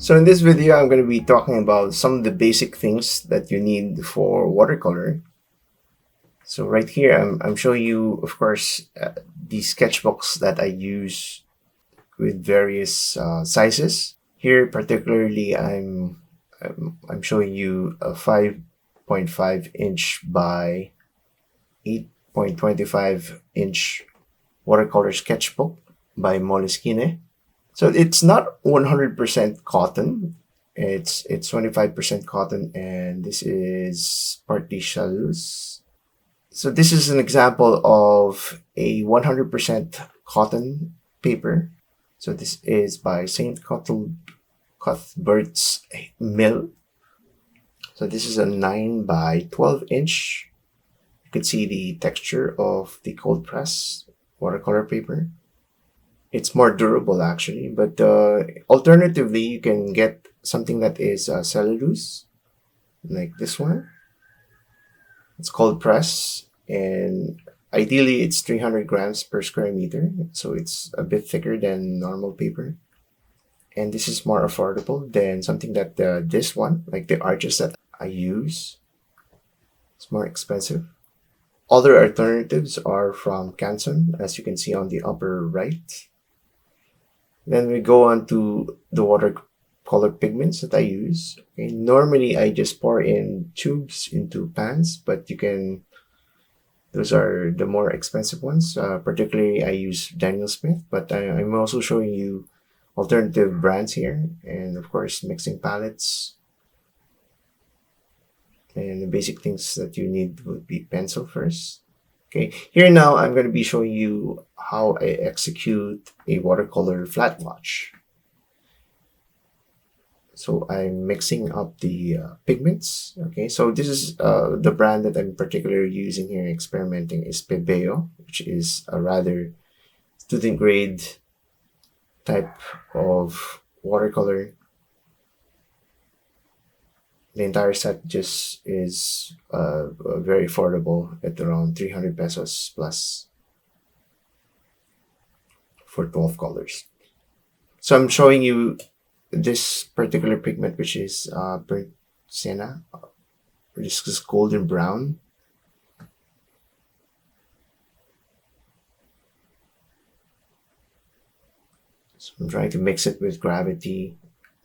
So in this video, I'm going to be talking about some of the basic things that you need for watercolor. So right here, I'm showing you, of course, the sketchbooks that I use with various sizes. Here, particularly, I'm showing you a 5.5 inch by 8.25 inch watercolor sketchbook by Moleskine. So it's not 100% cotton. It's 25% cotton, and this is partly cellulose. So this is an example of a 100% cotton paper. So this is by St. Cuthbert's Mill. So this is a 9 by 12 inch. You could see the texture of the cold press watercolor paper. It's more durable actually, but alternatively, you can get something that is cellulose, like this one. It's cold press, and ideally it's 300 grams per square meter, so it's a bit thicker than normal paper. And this is more affordable than something that this one, like the arches that I use. It's more expensive. Other alternatives are from Canson, as you can see on the upper right. Then we go on to the watercolor pigments that I use. Okay, normally I just pour in tubes into pans, but those are the more expensive ones. Particularly I use Daniel Smith, but I'm also showing you alternative brands here. And of course, mixing palettes. And the basic things that you need would be pencil first. Okay, here now I'm going to be showing you how I execute a watercolor flat wash. So I'm mixing up the pigments. Okay, so this is the brand that I'm particularly using here, experimenting, is Pebeo, which is a rather student grade type of watercolor. The entire set just is very affordable at around 300 pesos plus for 12 colors. So I'm showing you this particular pigment, which is burnt sienna, which is golden brown. So I'm trying to mix it with gravity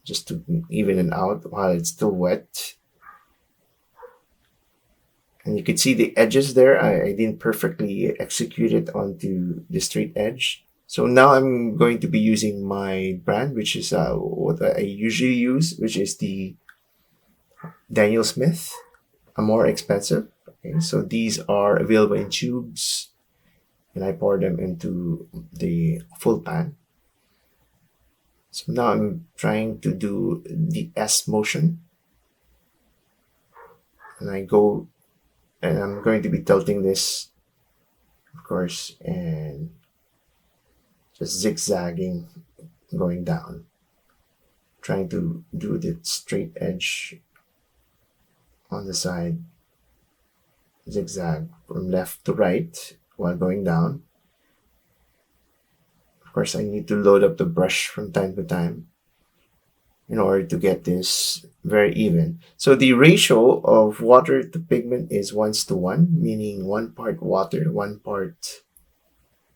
just to even it out while it's still wet. And you can see the edges there. I didn't perfectly execute it onto the straight edge. So now I'm going to be using my brand, which is what I usually use, which is the Daniel Smith, a more expensive. Okay, so these are available in tubes, and I pour them into the full pan. So now I'm trying to do the S motion, and I'm going to be tilting this, of course, and just zigzagging going down, trying to do the straight edge on the side, zigzag from left to right while going down. Of course, I need to load up the brush from time to time in order to get this very even. So the ratio of water to pigment is 1:1, meaning 1 part water, 1 part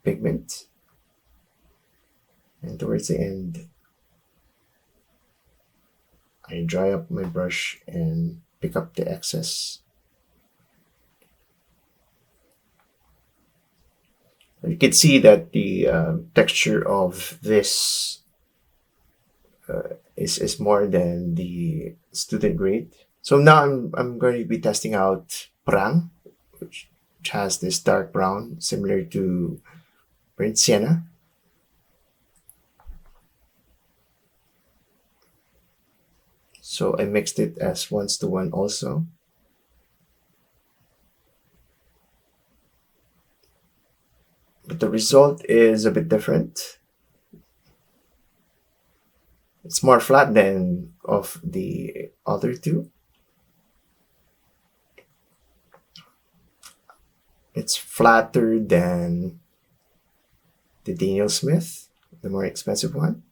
pigment. And towards the end, I dry up my brush and pick up the excess. You can see that the texture of this is more than the student grade. So now I'm going to be testing out Prang, which has this dark brown similar to burnt sienna. So I mixed it as 1:1 also. But the result is a bit different. It's more flat than of the other two. It's flatter than the Daniel Smith, the more expensive one.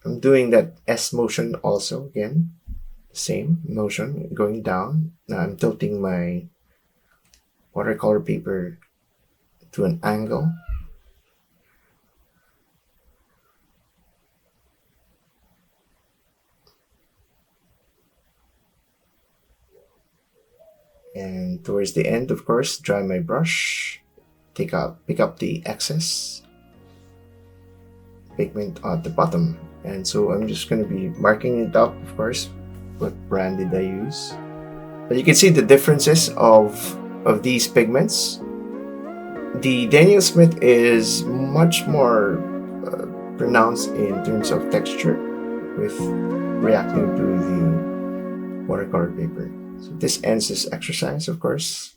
I'm doing that S motion also again. Same motion going down. Now I'm tilting my watercolor paper to an angle. And towards the end, of course, dry my brush. Pick up the excess pigment at the bottom. And so I'm just going to be marking it up, of course. What brand did I use? But you can see the differences of these pigments. The Daniel Smith is much more pronounced in terms of texture with reacting to the watercolor paper. So this ends this exercise, of course.